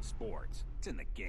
sports. It's in the game.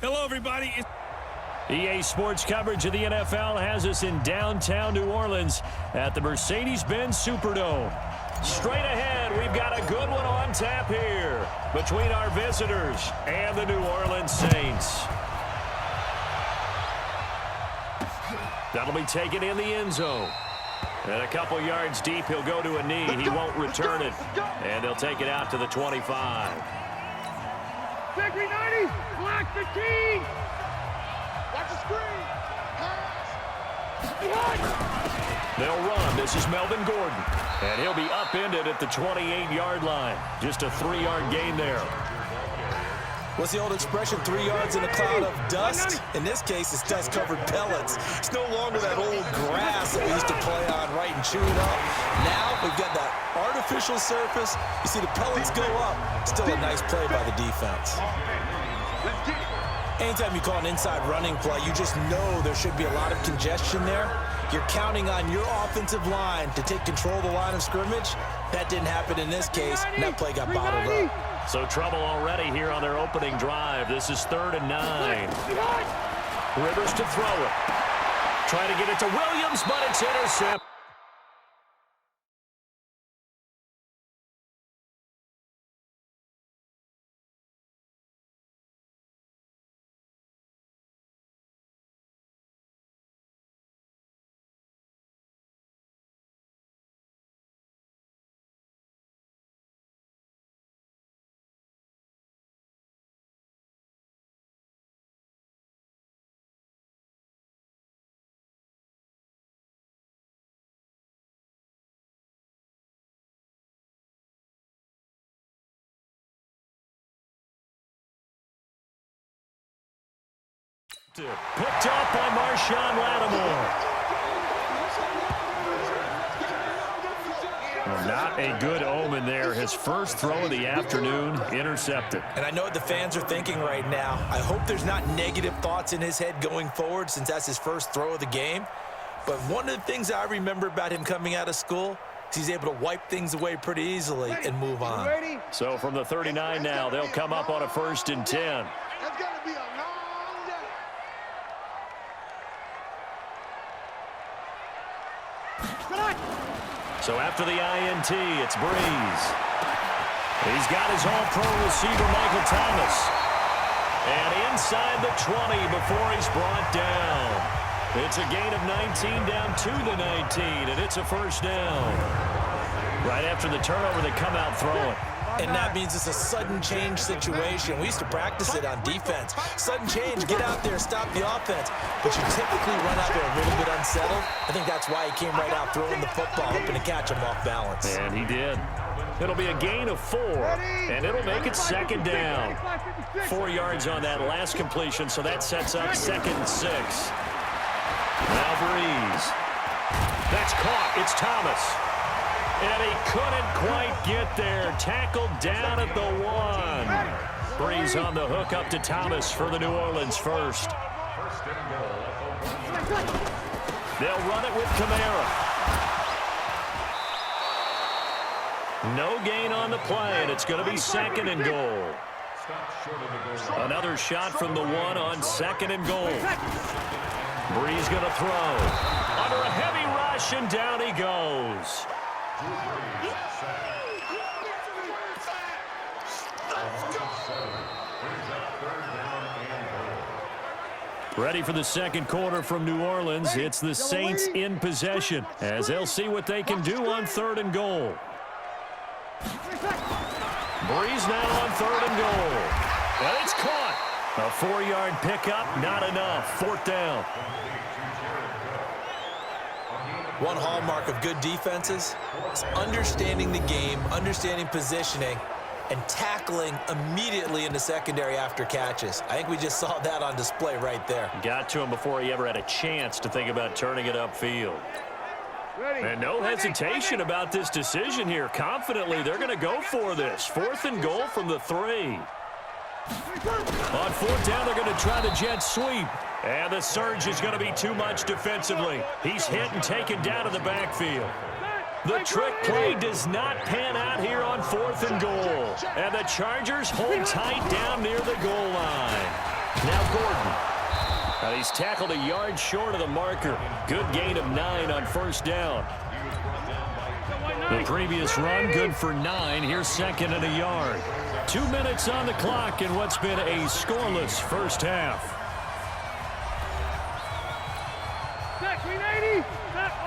Hello, everybody. EA Sports coverage of the NFL has us in downtown New Orleans at the Mercedes-Benz Superdome. Straight ahead, we've got a good one on tap here between our visitors and the New Orleans Saints. That'll be taken in the end zone. And a couple yards deep, he'll go to a knee. He won't return it. And they'll take it out to the 25. Victory 90, block the team. Watch the screen. Pass. They'll run. This is Melvin Gordon. And he'll be upended at the 28-yard line. Just a 3-yard gain there. What's the old expression, 3 yards in a cloud of dust? In this case, it's dust-covered pellets. It's no longer that old grass that we used to play on, right, and chew it up. Now we've got that artificial surface. You see the pellets go up. Still a nice play by the defense. Anytime you call an inside running play, you just know there should be a lot of congestion there. You're counting on your offensive line to take control of the line of scrimmage. That didn't happen in this case, and that play got bottled up. So trouble already here on their opening drive. This is 3rd and 9. Rivers to throw it. Trying to get it to Williams, but it's intercepted. Picked up by Marshawn Lattimore. Well, not a good omen there. His first throw of the afternoon, intercepted. And I know what the fans are thinking right now. I hope there's not negative thoughts in his head going forward since that's his first throw of the game. But one of the things I remember about him coming out of school is he's able to wipe things away pretty easily and move on. So from the 39 now, they'll come up on a 1st and 10. That's got to be a long day. So after the INT, it's Breeze. He's got his all-pro receiver, Michael Thomas. And inside the 20 before he's brought down. It's a gain of 19 down to the 19, and it's a first down. Right after the turnover, they come out throwing. And that means it's a sudden change situation. We used to practice it on defense. Sudden change, get out there, stop the offense. But you typically run out there a little bit unsettled. I think that's why he came right out throwing the football, hoping to catch him off balance. And he did. It'll be a gain of 4, and it'll make it second down. 4 yards on that last completion, so that sets up 2nd and 6. Now Breeze. That's caught. It's Thomas. And he couldn't quite get there. Tackled down at the 1. Breeze on the hook up to Thomas for the New Orleans first. They'll run it with Kamara. No gain on the play, and it's going to be 2nd and goal. Another shot from the 1 on 2nd and goal. Breeze going to throw. Under a heavy rush, and down he goes. Ready for the second quarter from New Orleans. It's the Saints in possession as they'll see what they can do on 3rd and goal. Breeze now on 3rd and goal. And it's caught. A 4-yard pickup, not enough. 4th down. One hallmark of good defenses is understanding the game, understanding positioning, and tackling immediately in the secondary after catches. I think we just saw that on display right there. Got to him before he ever had a chance to think about turning it upfield. And no hesitation about this decision here. Confidently, they're going to go for this. 4th and goal from the 3. On 4th down, they're going to try the jet sweep. And the surge is going to be too much defensively. He's hit and taken down to the backfield. The trick play does not pan out here on 4th and goal. And the Chargers hold tight down near the goal line. Now Gordon. Now he's tackled a yard short of the marker. Good gain of 9 on 1st down. The previous run, good for 9. Here's 2nd and a yard. 2 minutes on the clock in what's been a scoreless first half.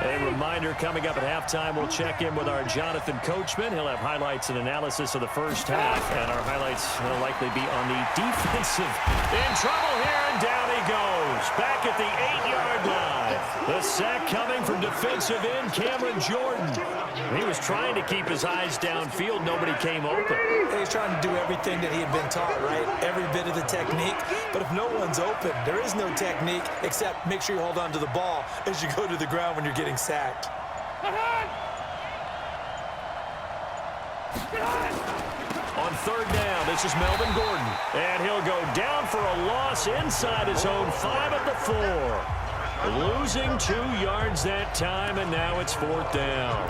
A reminder, coming up at halftime, we'll check in with our Jonathan Coachman. He'll have highlights and analysis of the first half, and our highlights will likely be on the defensive. In trouble here, and down he goes. Back at the 8-yard line. The sack coming from defensive end Cameron Jordan. He was trying to keep his eyes downfield. Nobody came open. He's trying to do everything that he had been taught, right? Every bit of the technique. But if no one's open, there is no technique except make sure you hold on to the ball as you go to the ground when you're getting sacked. On 3rd down, this is Melvin Gordon. And he'll go down for a loss inside his own 5 at the 4. Losing 2 yards that time, and now it's 4th down.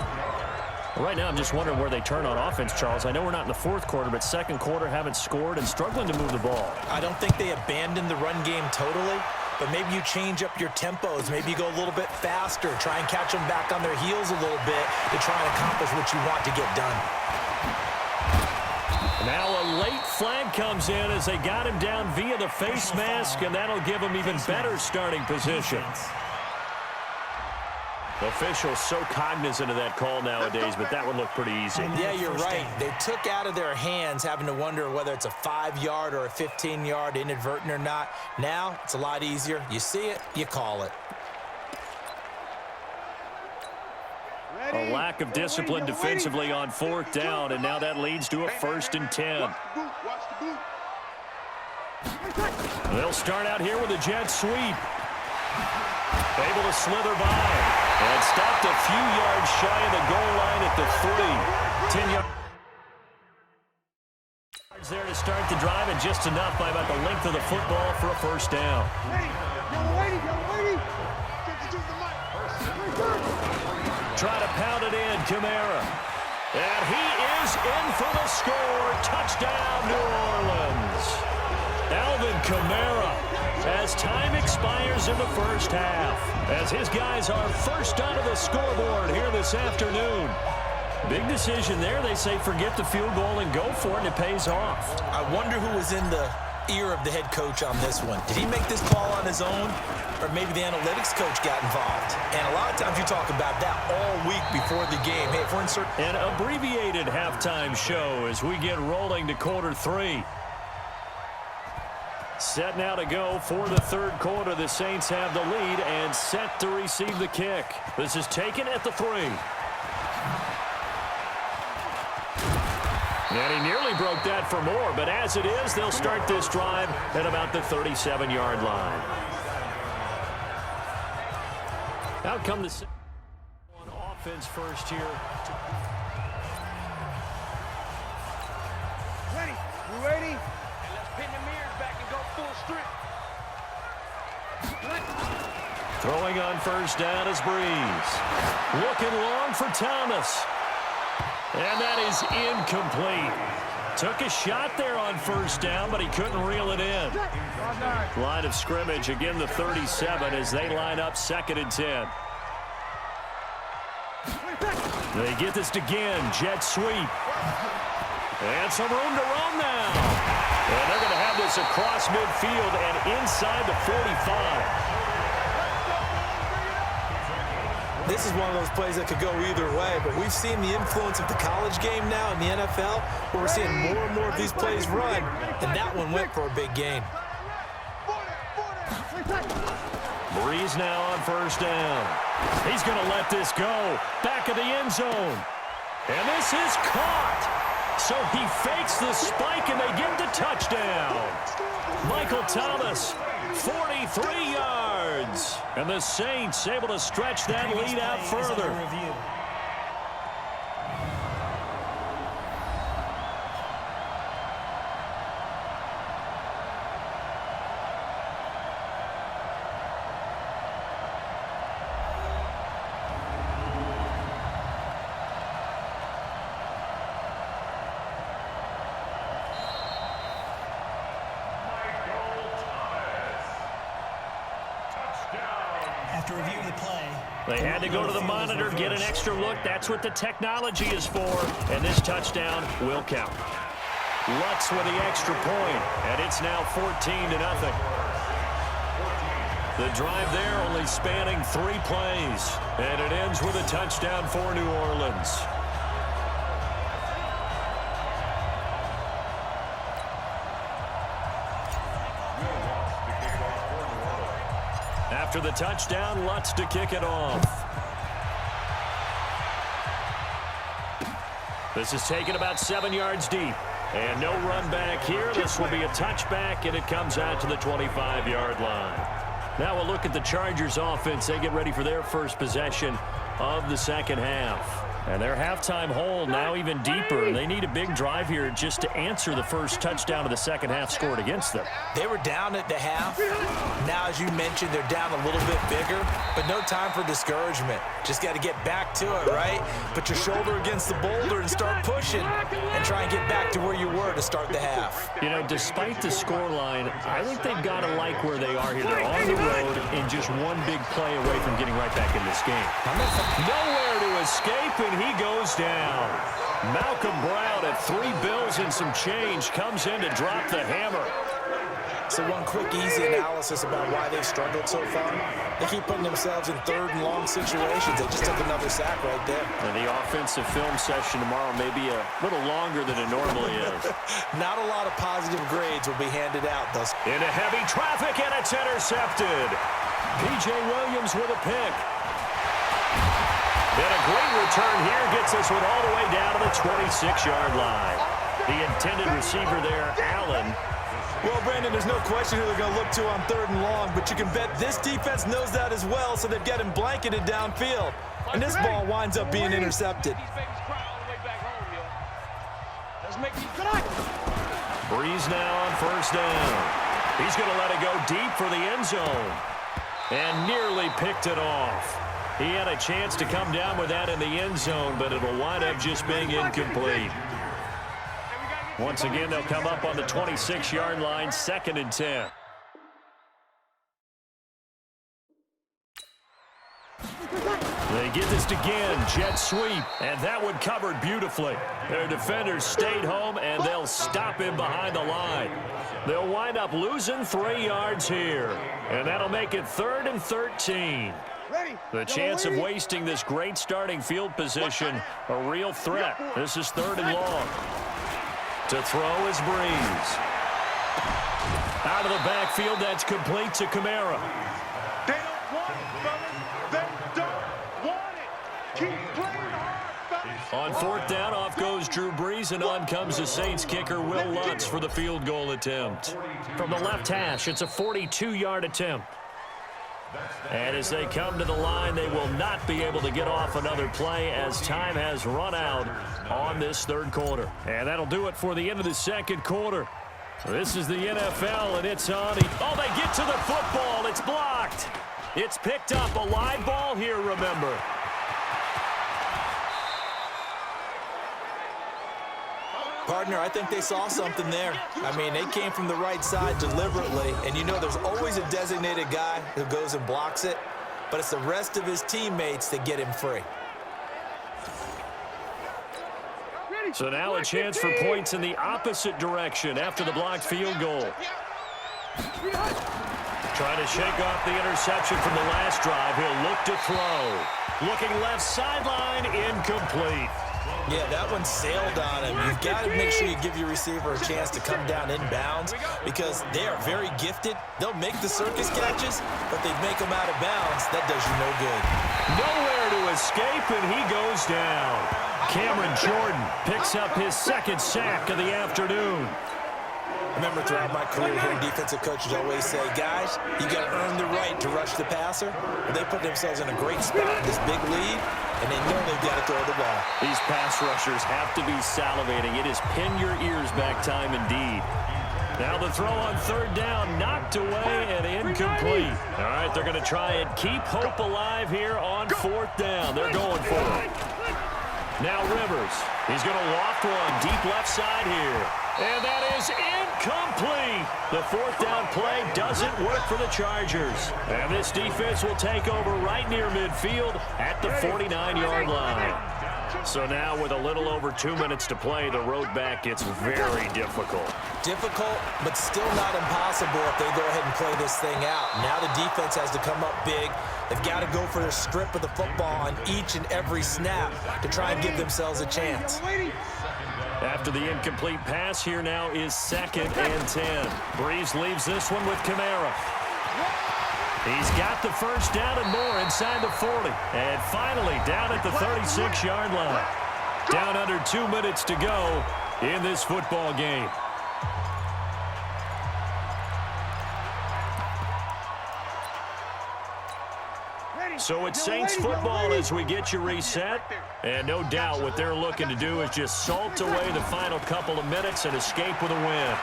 Right now, I'm just wondering where they turn on offense, Charles. I know we're not in the 4th quarter, but 2nd quarter haven't scored and struggling to move the ball. I don't think they abandoned the run game totally, but maybe you change up your tempos. Maybe you go a little bit faster, try and catch them back on their heels a little bit to try and accomplish what you want to get done. Now a late flag comes in as they got him down via the face mask, and that'll give him even better starting position. Officials so cognizant of that call nowadays, but that would look pretty easy. Yeah, you're right. They took out of their hands having to wonder whether it's a 5-yard or a 15-yard inadvertent or not. Now it's a lot easier. You see it, you call it. A lack of discipline defensively on 4th down, and now that leads to a 1st and 10. They'll start out here with a jet sweep. Able to slither by. And stopped a few yards shy of the goal line at the 3. 10 yards there to start the drive, and just enough by about the length of the football for a 1st down. Try to pound it in, Kamara. And he is in for the score. Touchdown, New Orleans. Alvin Kamara, as time expires in the first half, as his guys are first onto the scoreboard here this afternoon. Big decision there. They say forget the field goal and go for it, and it pays off. I wonder who was in the ear of the head coach on this one. Did he make this call on his own, or maybe the analytics coach got involved? And a lot of times you talk about that all week before the game. Hey, if we're in certain... An abbreviated halftime show as we get rolling to quarter 3. Set now to go for the third quarter. The Saints have the lead and set to receive the kick. This is taken at the 3. And he nearly broke that for more, but as it is, they'll start this drive at about the 37-yard line. Out come the on offense first here. Ready? You ready? Let's pin the mirrors back and go full strip. Throwing on first down is Breeze. Looking long for Thomas. And that is incomplete. Took a shot there on first down, but he couldn't reel it in. Line of scrimmage, again the 37 as they line up 2nd and 10. They get this again, jet sweep. And some room to run now. And they're going to have this across midfield and inside the 45. This is one of those plays that could go either way, but we've seen the influence of the college game now in the NFL, where we're seeing more and more of these plays run, and that one went for a big gain. Breeze now on first down. He's going to let this go. Back of the end zone. And this is caught. So he fakes the spike, and they get the touchdown. Michael Thomas, 43 yards. And the Saints able to stretch that lead out further. After reviewing the play, they had to go to the monitor, get an extra look. That's what the technology is for. And this touchdown will count. Lutz with the extra point, and it's now 14-0. The drive there only spanning 3 plays, and it ends with a touchdown for New Orleans. After the touchdown, Lutz to kick it off. This is taken about 7 yards deep. And no run back here. This will be a touchback, and it comes out to the 25-yard line. Now we'll look at the Chargers offense. They get ready for their first possession of the second half. And their halftime hole now even deeper. They need a big drive here just to answer the first touchdown of the second half scored against them. They were down at the half. Now, as you mentioned, they're down a little bit bigger, but no time for discouragement. Just got to get back to it, right? Put your shoulder against the boulder and start pushing and try and get back to where you were to start the half. You know, despite the scoreline, I think they've got to like where they are here. They're on the road and just one big play away from getting right back in this game. Nowhere to escape, and he goes down. Malcolm Brown at 3 bills and some change comes in to drop the hammer. So one quick, easy analysis about why they've struggled so far. They keep putting themselves in 3rd and long situations. They just took another sack right there. And the offensive film session tomorrow may be a little longer than it normally is. Not a lot of positive grades will be handed out thus. Into heavy traffic, and it's intercepted. P.J. Williams with a pick. And a great return here gets this one all the way down to the 26-yard line. The intended receiver there, Allen. Well, Brandon, there's no question who they're going to look to on 3rd and long, but you can bet this defense knows that as well, so they've got him blanketed downfield. And this ball winds up being intercepted. Breeze now on first down. He's going to let it go deep for the end zone. And nearly picked it off. He had a chance to come down with that in the end zone, but it'll wind up just being incomplete. Once again, they'll come up on the 26-yard line, 2nd and 10. They get this again, jet sweep, and that one covered beautifully. Their defenders stayed home, and they'll stop him behind the line. They'll wind up losing 3 yards here. And that'll make it 3rd and 13. The chance of wasting this great starting field position, a real threat. This is 3rd and long. To throw is Breeze. Out of the backfield, that's complete to Kamara. They don't want it, fellas. They don't want it. Keep playing hard, fellas. On 4th down, off goes Drew Brees, and on comes the Saints kicker, Will Lutz, for the field goal attempt. From the left hash, it's a 42-yard attempt. And as they come to the line, they will not be able to get off another play as time has run out on this 3rd quarter. And that'll do it for the end of the 2nd quarter. This is the NFL, and it's on. Oh, they get to the football. It's blocked. It's picked up. A live ball here, remember. Partner, I think they saw something there. I mean, they came from the right side deliberately, and you know there's always a designated guy who goes and blocks it, but it's the rest of his teammates that get him free. So now a chance for points in the opposite direction after the blocked field goal. Trying to shake off the interception from the last drive. He'll look to throw. Looking left sideline, incomplete. Yeah, that one sailed on him. You've got to make sure you give your receiver a chance to come down inbounds because they are very gifted. They'll make the circus catches, but they make them out of bounds. That does you no good. Nowhere to escape, and he goes down. Cameron Jordan picks up his 2nd sack of the afternoon. I remember throughout my career here, defensive coaches always say, guys, you got to earn the right to rush the passer. But they put themselves in a great spot in this big lead, and they know they've got to throw the ball. These pass rushers have to be salivating. It is pin your ears back time indeed. Now the throw on 3rd down, knocked away and incomplete. All right, they're going to try and keep hope alive here on 4th down. They're going for it. Now Rivers. He's going to loft one deep left side here. And that is incomplete. The 4th down play doesn't work for the Chargers. And this defense will take over right near midfield at the 49-yard line. So now with a little over 2 minutes to play, the road back gets very difficult. Difficult, but still not impossible if they go ahead and play this thing out. Now the defense has to come up big. They've got to go for a strip of the football on each and every snap to try and give themselves a chance. After the incomplete pass, here now is 2nd and 10. Breeze leaves this one with Kamara. He's got the 1st down and more inside the 40. And finally down at the 36-yard line. Down under 2 minutes to go in this football game. So it's Saints football as we get you reset. And no doubt what they're looking to do is just salt away the final couple of minutes and escape with a win.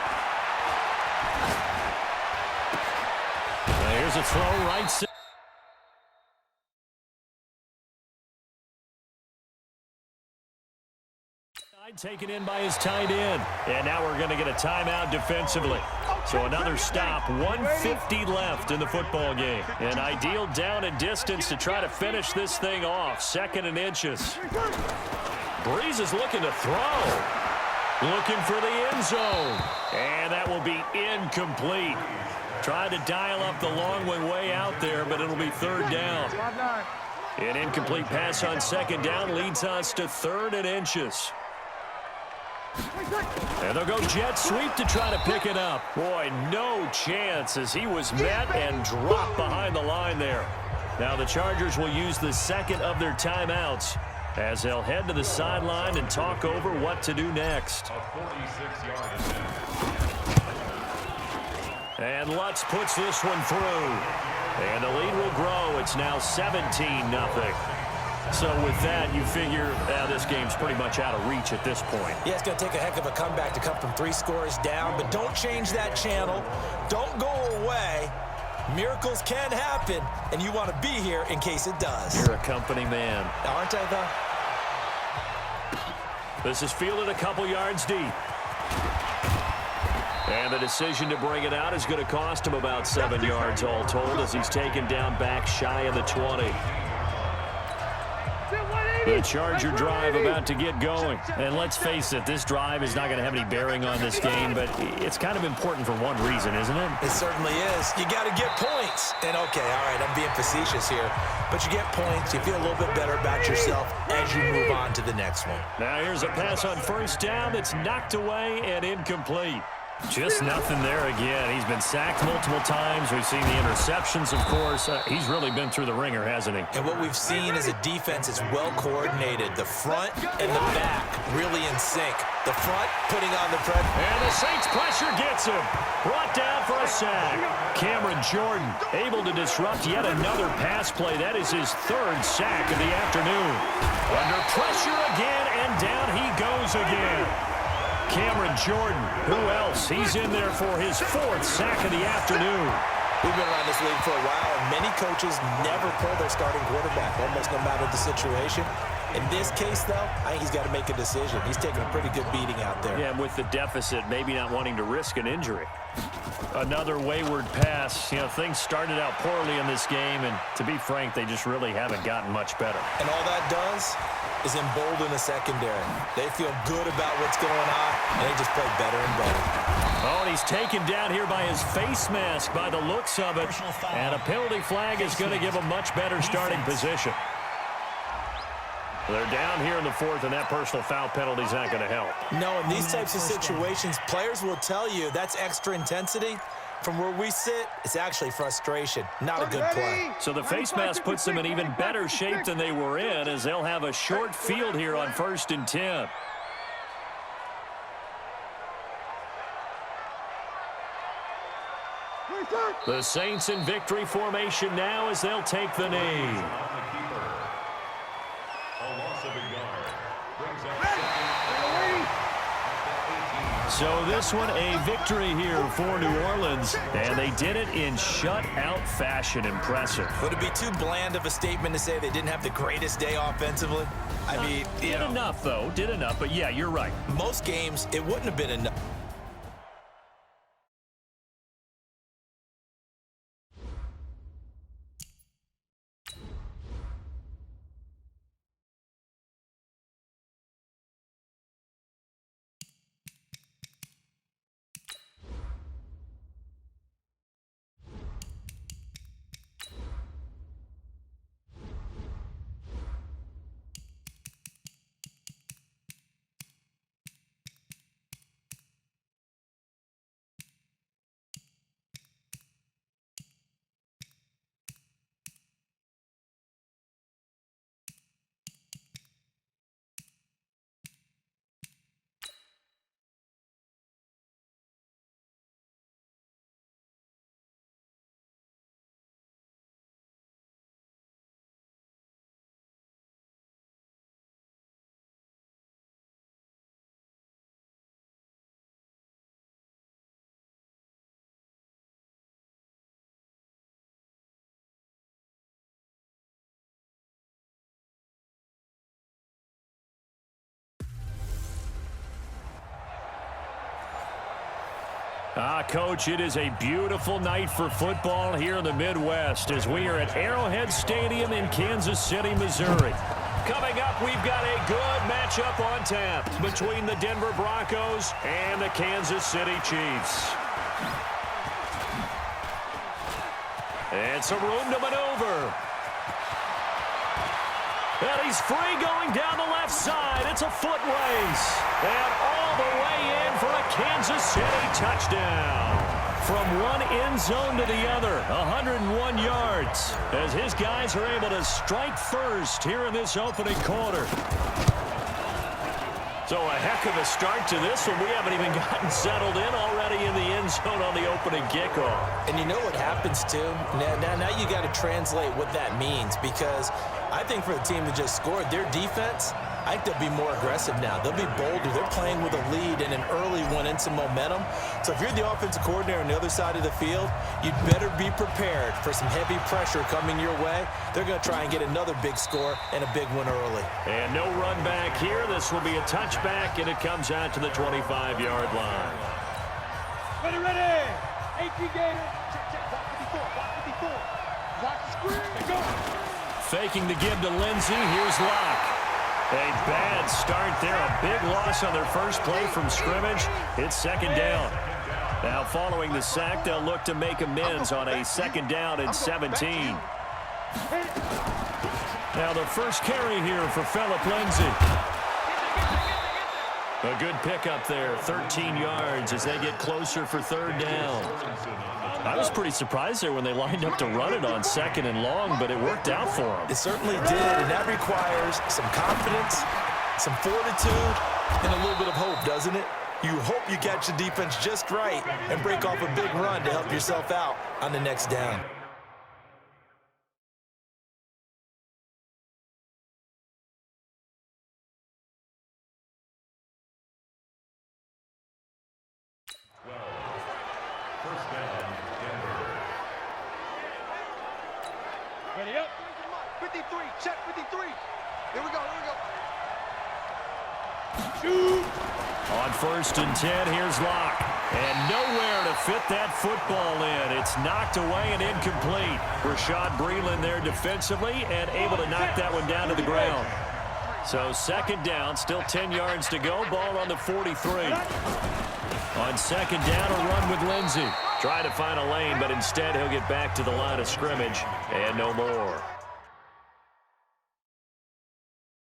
Now here's a throw right side. Taken in by his tight end. And now we're going to get a timeout defensively. So another stop, 1:50 left in the football game. An ideal down and distance to try to finish this thing off. 2nd and inches. Breeze is looking to throw. Looking for the end zone. And that will be incomplete. Tried to dial up the long way out there, but it'll be 3rd down. An incomplete pass on 2nd down leads us to 3rd and inches. And they'll go jet sweep to try to pick it up. Boy, no chance as he was met and dropped behind the line there. Now the Chargers will use the 2nd of their timeouts as they'll head to the sideline and talk over what to do next. And Lutz puts this one through. And the lead will grow. It's now 17-0. So with that, you figure this game's pretty much out of reach at this point. Yeah, it's going to take a heck of a comeback to come from 3 scores down, but don't change that channel. Don't go away. Miracles can happen, and you want to be here in case it does. You're a company man. Aren't I, though? This is fielded a couple yards deep. And the decision to bring it out is going to cost him about 7 yards all told as he's taken down back shy of the 20. The Charger drive about to get going. And let's face it, this drive is not going to have any bearing on this game, but it's kind of important for one reason, isn't it? It certainly is. You got to get points. And, okay, all right, I'm being facetious here. But you get points, you feel a little bit better about yourself as you move on to the next one. Now here's a pass on first down that's knocked away and incomplete. Just nothing there again. He's been sacked multiple times. We've seen the interceptions, of course. He's really been through the ringer, hasn't he? And what we've seen is a defense that's well coordinated. The front and the back really in sync. The front putting on the pressure. And the Saints pressure gets him. Brought down for a sack. Cameron Jordan able to disrupt yet another pass play. That is his third sack of the afternoon. Under pressure again, and down he goes again. Cameron Jordan, who else? He's in there for his fourth sack of the afternoon. We've been around this league for a while, and many coaches never pull their starting quarterback, almost no matter the situation. In this case, though, I think he's got to make a decision. He's taking a pretty good beating out there. Yeah, with the deficit, maybe not wanting to risk an injury. Another wayward pass. You know, things started out poorly in this game, and to be frank, they just really haven't gotten much better. And all that does is embolden the secondary. They feel good about what's going on, and they just play better and better. Oh, and he's taken down here by his face mask by the looks of it. And a penalty flag is going to give a much better starting position. They're down here in the fourth, and that personal foul penalty is not going to help. No, in these types of situations, players will tell you that's extra intensity. From where we sit, it's actually frustration, not a good play. So the face mask puts them in even better shape than they were in, as they'll have a short field here on 1st and 10. The Saints in victory formation now as they'll take the knee. So this one a victory here for New Orleans, and they did it in shutout fashion. Impressive. Would it be too bland of a statement to say they didn't have the greatest day offensively? I mean, did enough, though. Did enough, but yeah, you're right. Most games, it wouldn't have been enough. Coach, it is a beautiful night for football here in the Midwest as we are at Arrowhead Stadium in Kansas City, Missouri. Coming up, we've got a good matchup on tap between the Denver Broncos and the Kansas City Chiefs. And some room to maneuver. And he's free going down the left side. It's a foot race. And all the way in for a Kansas City touchdown. From one end zone to the other, 101 yards. As his guys are able to strike first here in this opening quarter. So a heck of a start to this one. We haven't even gotten settled in already in the end zone on the opening kickoff. And you know what happens, too? Now you got to translate what that means, because I think for the team that just scored, their defense, I think they'll be more aggressive now. They'll be bolder. They're playing with a lead and an early one and some momentum. So if you're the offensive coordinator on the other side of the field, you'd better be prepared for some heavy pressure coming your way. They're going to try and get another big score and a big one early. And no run back here. This will be a touchback, and it comes out to the 25-yard line. Ready. 18 Gator. Check. Block 54. Block the screen. Go. Faking the give to Lindsey. Here's Locke. A bad start there. A big loss on their first play from scrimmage. It's second down. Now following the sack, they'll look to make amends on a second down and 17. Now the first carry here for Phillip Lindsay. A good pickup there, 13 yards as they get closer for third down. I was pretty surprised there when they lined up to run it on second and long, but it worked out for them. It certainly did, and that requires some confidence, some fortitude, and a little bit of hope, doesn't it? You hope you catch the defense just right and break off a big run to help yourself out on the next down. Ready up. 53. Check 53. Here we go. Shoot. On 1st and 10, here's Locke. And nowhere to fit that football in. It's knocked away and incomplete. Rashad Breeland there defensively and able to knock that one down to the ground. So second down, still 10 yards to go. Ball on the 43. On second down, a run with Lindsay. Try to find a lane, but instead he'll get back to the line of scrimmage. And no more.